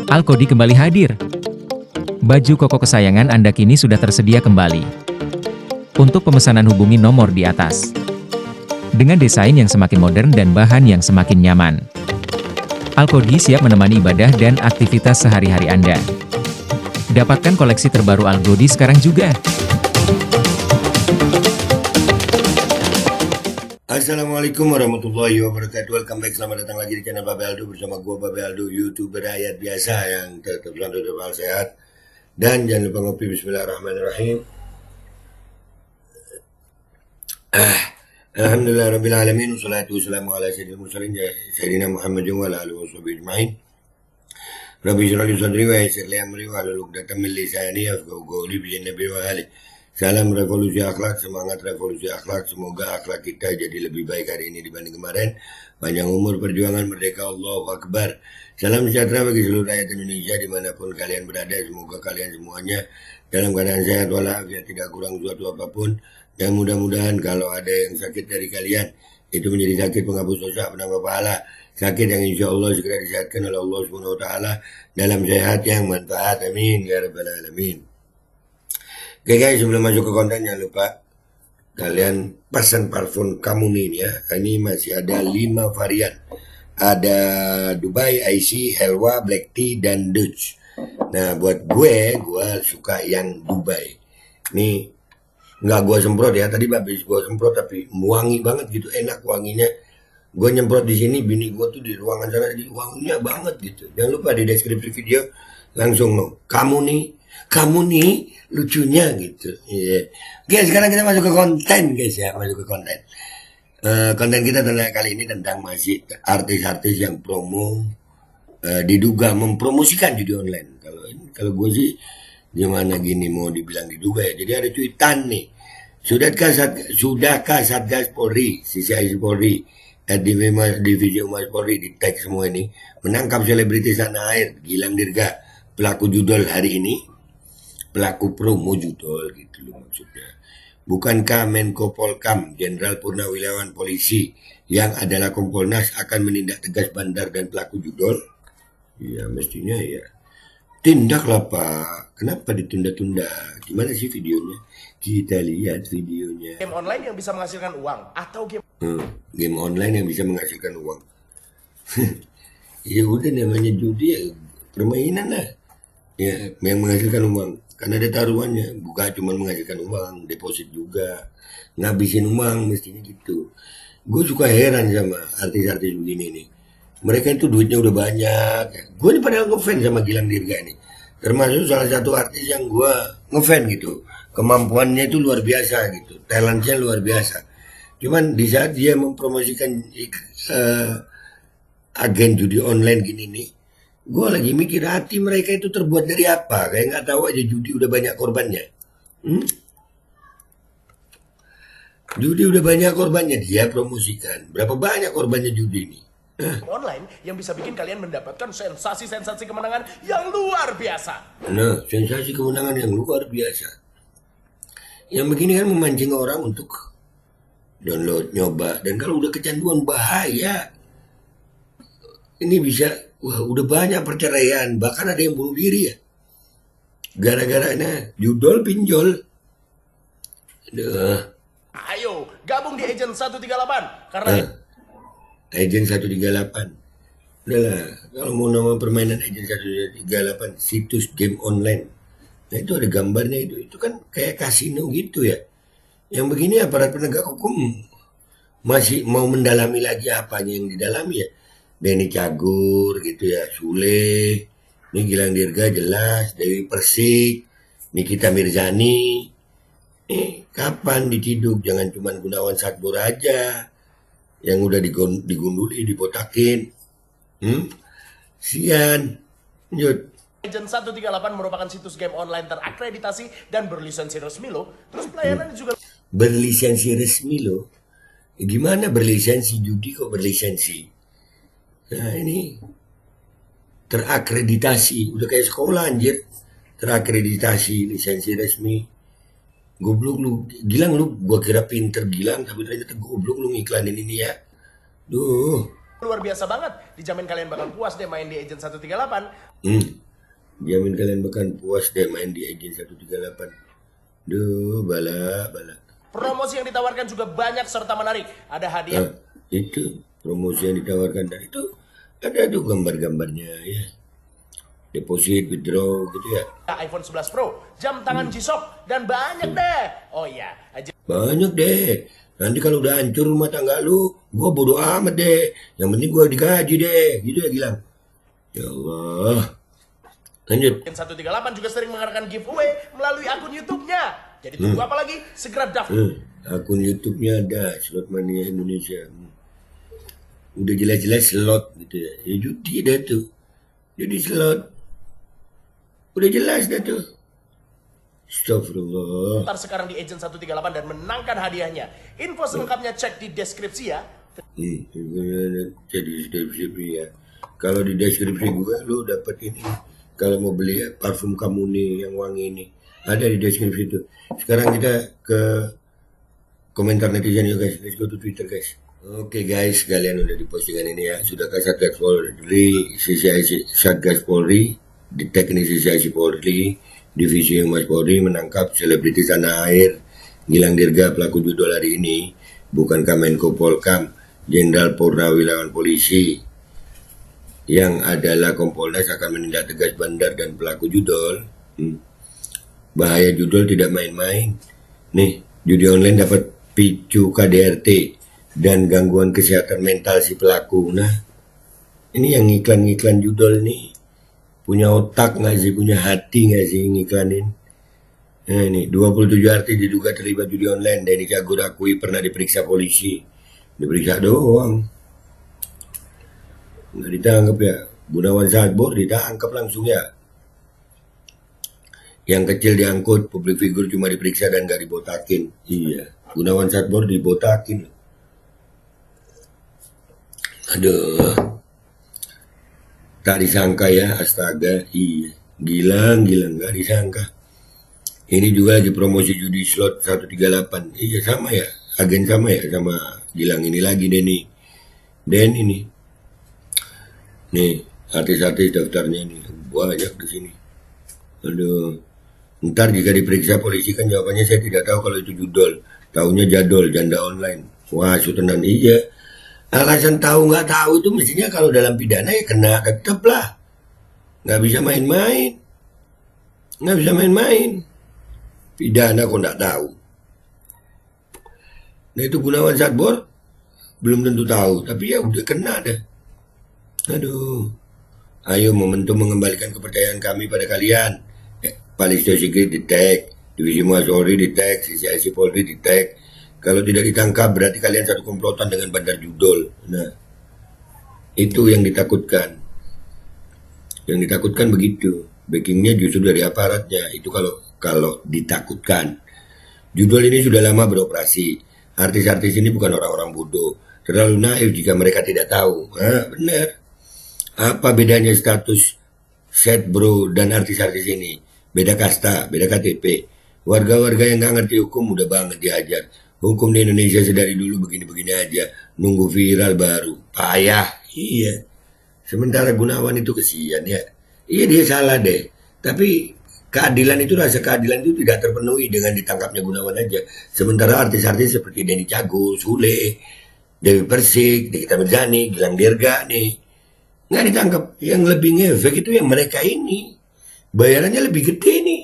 Alkodi kembali hadir. Baju koko kesayangan Anda kini sudah tersedia kembali. Untuk pemesanan hubungi nomor di atas. Dengan desain yang semakin modern dan bahan yang semakin nyaman. Alkodi siap menemani ibadah dan aktivitas sehari-hari Anda. Dapatkan koleksi terbaru Alkodi sekarang juga. Assalamualaikum warahmatullahi wabarakatuh. Welcome back, selamat datang lagi di channel Babe Aldo bersama gua Babe Aldo, YouTuber rakyat biasa yang tetap sehat. Dan jangan lupa ngopi. Bismillahirrahmanirrahim. Alhamdulillah rabbil alamin, wassalatu wassalamu ala sayyidil mursalin sayyidina Muhammadin wa ala alihi washabihi ajmain. Rabbi shrah li sadri wa yassir li amri wa hlul 'uqdatam min lisani yafqahu qawli bi nabi wa ali. Salam revolusi akhlak, semangat revolusi akhlak. Semoga akhlak kita jadi lebih baik hari ini dibanding kemarin. Panjang umur, perjuangan, merdeka, Allahu Akbar. Salam sejahtera bagi seluruh rakyat Indonesia dimanapun kalian berada. Semoga kalian semuanya dalam keadaan sehat walafiat, tidak kurang suatu apapun. Dan mudah-mudahan kalau ada yang sakit dari kalian, itu menjadi sakit penghapus dosa, penambah pahala. Sakit yang insya Allah segera disehatkan oleh Allah SWT dalam sehat yang manfaat. Amin ya rabbal alamin. Oke guys, sebelum masuk ke konten jangan lupa kalian pesan parfum kamu nih ya. Ini masih ada 5 varian. Ada Dubai, Icy, Helwa, Black Tea, dan Dutch. Nah buat gue suka yang Dubai. Nih nggak gue semprot ya, tadi habis gue semprot tapi wangi banget gitu, enak wanginya. Gue nyemprot di sini, bini gue tuh di ruangan sana, jadi wanginya banget gitu. Jangan lupa di deskripsi video langsung kamu nih lucunya gitu. Yeah. Oke, sekarang kita masuk ke konten guys ya, konten kita kali ini tentang masih artis-artis yang diduga mempromosikan judi online. Kalau gue sih gimana gini mau dibilang diduga ya. Jadi ada cuitan nih. Sudahkah Satgas Polri, CCI Polri, Divisi Humas Polri di tag semua ini menangkap selebritis tanah air Gilang Dirga, pelaku judol hari ini? Pelaku promo judol gitu loh maksudnya. Bukankah Menko Polkam Jenderal Purnawirawan Polisi yang adalah Kompolnas akan menindak tegas bandar dan pelaku judol? Ya mestinya ya. Tindaklah Pak. Kenapa ditunda-tunda? Gimana sih videonya? Kita lihat videonya. Game online yang bisa menghasilkan uang atau game online yang bisa menghasilkan uang. Ya udah namanya judi ya, permainan lah. Ya yang menghasilkan uang. Karena ada taruhannya, bukan cuma menghasilkan uang, deposit juga, ngabisin uang, mestinya gitu. Gue suka heran sama artis-artis begini nih. Mereka itu duitnya udah banyak. Gue ini padahal ngefans sama Gilang Dirga nih. Termasuk salah satu artis yang gue ngefans gitu. Kemampuannya itu luar biasa gitu, talentnya luar biasa. Cuman di saat dia mempromosikan agen judi online gini nih, gue lagi mikir hati mereka itu terbuat dari apa? Kayak nggak tahu aja judi udah banyak korbannya. Judi udah banyak korbannya, dia promosikan. Berapa banyak korbannya judi ini? online yang bisa bikin kalian mendapatkan sensasi-sensasi kemenangan yang luar biasa. Nah, sensasi kemenangan yang luar biasa. Yang begini kan memancing orang untuk download, nyoba. Dan kalau udah kecanduan bahaya. Ini bisa, wah udah banyak perceraian, bahkan ada yang bunuh diri ya. Gara-garanya judol pinjol. Aduh. Ayo, gabung di Agent 138 karena Agent 138. Udahlah, kalau mau nama permainan Agent 138, situs game online. Nah itu ada gambarnya itu kan kayak kasino gitu ya. Yang begini aparat penegak hukum masih mau mendalami lagi apanya yang didalami ya. Denny Cagur gitu ya, Sule, ini Gilang Dirga jelas, Dewi Persik, Nikita Mirzani. Kapan diciduk? Jangan cuma Gunawan Satbur aja yang udah digunduli, dibotakin. Sian. Lanjut. Agent 138 merupakan situs game online terakreditasi dan berlisensi resmi loh. Terus pelayanannya juga Berlisensi resmi loh. Gimana berlisensi judi kok berlisensi? Nah ini terakreditasi, udah kayak sekolah anjir. Terakreditasi, lisensi resmi. Goblok lu, Gilang lu, gua kira pinter Gilang, tapi ternyata goblok lu ngiklanin ini ya. Duh, luar biasa banget. Dijamin kalian bakal puas deh main di Agent 138. Jamin kalian bakal puas deh main di Agent 138. Duh, bala. Promosi yang ditawarkan juga banyak serta menarik. Ada hadiah Itu promosi yang ditawarkan, dan itu ada tuh gambar-gambarnya ya. Deposit, withdraw gitu ya. iPhone 11 Pro, jam tangan G-Shock, dan banyak deh. Oh iya, Banyak deh. Nanti kalau udah hancur rumah tangga lu, gua bodo amat deh. Yang penting gua digaji deh. Gitu ya Gilang. Ya Allah. Lanjut. Agent 138 juga sering mengadakan giveaway melalui akun YouTube-nya. Jadi tunggu apa lagi? Segera daftar. Akun YouTube-nya ada, Slot Mania Indonesia. Udah jelas-jelas slot gitu ya. Ya judi dah tuh. Jadi slot. Udah jelas dah tuh. Astagfirullah. Daftar sekarang di Agent 138 dan menangkan hadiahnya. Info selengkapnya cek di deskripsi ya. Jadi deskripsi ya. Kalau di deskripsi gue lu dapat ini. Kalau mau beli parfum kamu nih yang wangi ini, ada di deskripsi itu. Sekarang kita ke komentar netizen yuk guys. Let's go to Twitter guys. Oke guys, kalian udah di postingan ini ya. Sudahkah Satgas Polri, Satgas Polri, di teknik CCIC Polri, Divisi Humas Polri menangkap selebritis tanah air Gilang Dirga pelaku judol hari ini? Bukankah Menko Polkam Jenderal Purnawirawan Polisi yang adalah Kompolnas akan menindak tegas bandar dan pelaku judol? Bahaya judol tidak main-main. Nih, judi online dapat picu KDRT dan gangguan kesehatan mental si pelaku. Nah, ini yang iklan-iklan judol nih punya otak nggak sih, punya hati nggak sih ngiklanin? Nah ini 27 artis diduga terlibat judi online. Denny Cagur akui pernah diperiksa polisi. Diperiksa doang, nggak ditangkap ya. Gunawan Satbor ditangkap langsung ya. Yang kecil diangkut, publik figur cuma diperiksa dan nggak dibotakin. Iya, Gunawan Satbor dibotakin. Aduh, tak disangka ya, astaga. Iya, Gilang nggak disangka. Ini juga lagi promosi judi slot 138. Iya sama ya, agen sama ya sama Gilang ini lagi Denny. Den ini. Nih, artis-artis daftarnya ini banyak di sini. Aduh. Ntar jika diperiksa polisi kan jawabannya saya tidak tahu kalau itu judol. Taunya jadol, janda online. Wah, tenan iya. Alasan tahu nggak tahu itu mestinya kalau dalam pidana ya kena tetap lah. Nggak bisa main-main. Nggak bisa main-main. Pidana kok nggak tahu. Nah itu Gunawan Satbor belum tentu tahu, tapi ya udah kena dah. Aduh. Ayo momentum mengembalikan kepercayaan kami pada kalian. Palisto Sigit di tag, Divisi Humas Polri di tag, CCIC Polri di tag. Kalau tidak ditangkap berarti kalian satu komplotan dengan bandar judol. Nah, itu yang ditakutkan. Yang ditakutkan begitu. Backingnya justru dari aparatnya. Itu kalau ditakutkan. Judol ini sudah lama beroperasi. Artis-artis ini bukan orang-orang bodoh. Terlalu naif jika mereka tidak tahu. Benar. Apa bedanya status set bro dan artis-artis ini? Beda kasta, beda KTP. Warga-warga yang nggak ngerti hukum udah banget diajar. Hukum di Indonesia sedari dulu begini-begini aja. Nunggu viral baru. Payah. Iya. Sementara Gunawan itu kesian ya. Iya dia salah deh. Tapi keadilan itu, rasa keadilan itu tidak terpenuhi dengan ditangkapnya Gunawan aja. Sementara artis-artis seperti Denny Cagur, Sule, Dewi Persik, Nikita Mirzani, Gilang Dirga nih. Nggak ditangkap. Yang lebih ngefek itu yang mereka ini. Bayarannya lebih gede nih.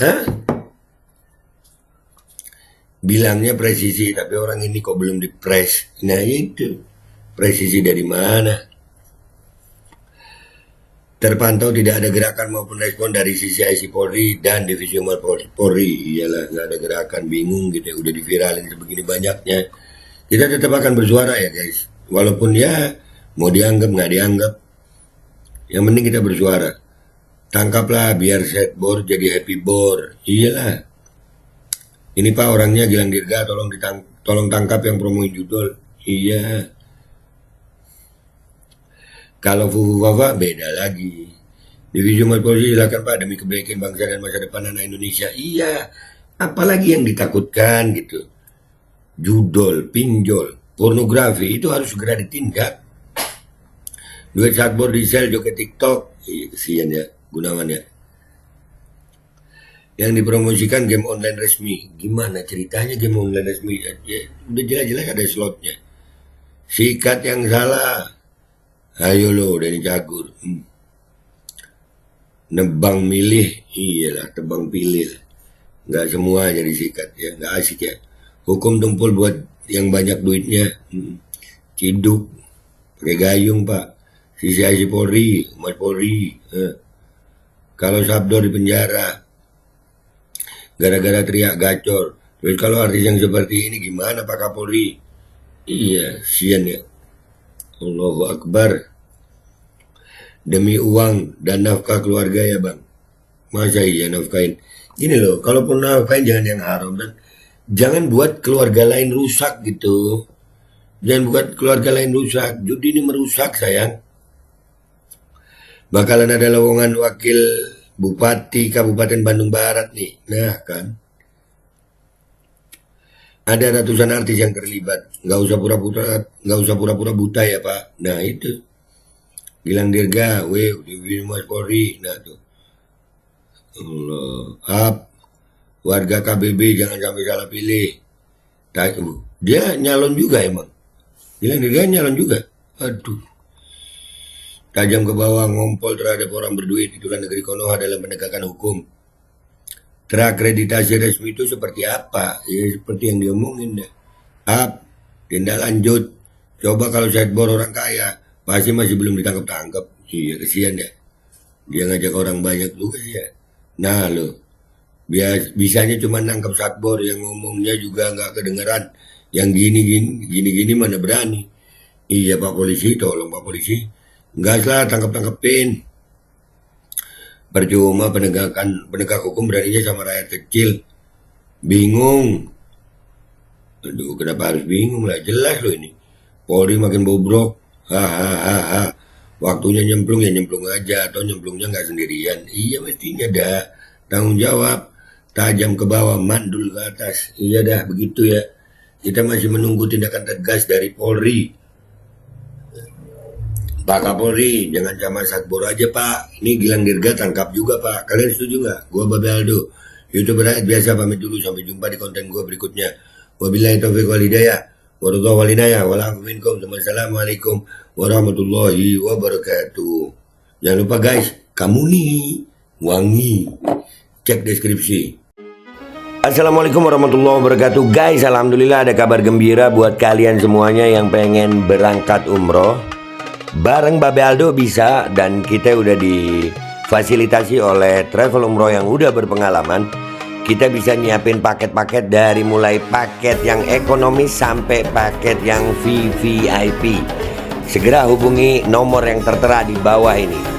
Hah? Bilangnya presisi, tapi orang ini kok belum dipres. Nah itu. Presisi dari mana? Terpantau tidak ada gerakan maupun respon dari CCIC Polri dan Divisi Humas Polri. Iyalah, nggak ada gerakan, bingung gitu ya. Udah diviralin sebegini banyaknya. Kita tetap akan bersuara ya guys. Walaupun ya mau dianggap nggak dianggap. Yang penting kita bersuara. Tangkaplah biar set bor jadi happy bor. Iyalah. Ini Pak orangnya Gilang Dirga, tolong tangkap yang promoin judul. Iya. Kalau Fufu Fafa beda lagi. Divisi Humas Polri silakan Pak demi kebaikan bangsa dan masa depan anak Indonesia. Iya. Apalagi yang ditakutkan gitu. Judol, pinjol. pornografi itu harus segera ditindak. Duit satbor di sel joget TikTok, kesian ya Gunawan ya. Yang dipromosikan game online resmi. Gimana ceritanya game online resmi? Ya, udah jelas-jelas ada slotnya. Sikat yang salah. Ayo lo dari cagur. Nebang milih, iyalah tebang pilih. Nggak semua jadi sikat ya, nggak asik ya. Hukum tumpul buat yang banyak duitnya. Ciduk, pakai gayung pak. Sisi Polri, Umat Polri. Kalau Sabdor di penjara, gara-gara teriak gacor. Terus kalau artis yang seperti ini gimana Pak Kapolri? Iya, sian ya. Allahu Akbar. Demi uang dan nafkah keluarga ya bang. Masa iya nafkahin? Gini loh, kalaupun nafkahin jangan yang haram. Dan jangan buat keluarga lain rusak gitu. Jangan buat keluarga lain rusak. Judi ini merusak sayang. Bakalan ada lowongan wakil Bupati Kabupaten Bandung Barat nih. Nah kan. Ada ratusan artis yang terlibat. Nggak usah pura-pura buta ya Pak. Nah itu. Gilang Dirga, di Mas Polri. Nah tuh. Allah. Warga KBB jangan sampai salah pilih. Dia nyalon juga emang. Gilang Dirga nyalon juga. Aduh. Tajam ke bawah, ngompol terhadap orang berduit, itulah negeri Konoha dalam penegakan hukum. Terakreditasi resmi itu seperti apa? Ya seperti yang diomongin deh. Tindak lanjut. Coba kalau setbor orang kaya, pasti masih belum ditangkap-tangkap. Iya kesian deh. Dia ngajak orang banyak juga sih ya. Nah lo, bisanya cuma nangkap satbor yang ngomongnya juga nggak kedengeran. Yang gini mana berani. Iya Pak Polisi, tolong Pak Polisi. Enggak lah, tangkap-tangkepin. Percuma penegak hukum beraninya sama rakyat kecil. Bingung. Aduh, kenapa harus bingung lah? Jelas loh ini. Polri makin bobrok. Hahaha. Waktunya nyemplung ya nyemplung aja. Atau nyemplungnya nggak sendirian. Iya mestinya ada tanggung jawab. Tajam ke bawah, mandul ke atas. Iya dah, begitu ya. Kita masih menunggu tindakan tegas dari Polri. Pak Kapolri, jangan sama satbor aja Pak. Ini Gilang Dirga tangkap juga Pak. Kalian setuju nggak? Gua Babe Aldo, YouTuber rakyat biasa, pamit dulu. Sampai jumpa di konten gua berikutnya. Wabillahi taufiq wal hidayah. Warahmatullahi wabarakatuh. Wassalamualaikum warahmatullahi wabarakatuh. Jangan lupa guys, kamu nih wangi. Cek deskripsi. Assalamualaikum warahmatullahi wabarakatuh. Guys, alhamdulillah ada kabar gembira buat kalian semuanya yang pengen berangkat umroh. Bareng Babe Aldo bisa, dan kita udah difasilitasi oleh travel umroh yang udah berpengalaman. Kita bisa nyiapin paket-paket dari mulai paket yang ekonomis sampai paket yang VVIP. Segera hubungi nomor yang tertera di bawah ini.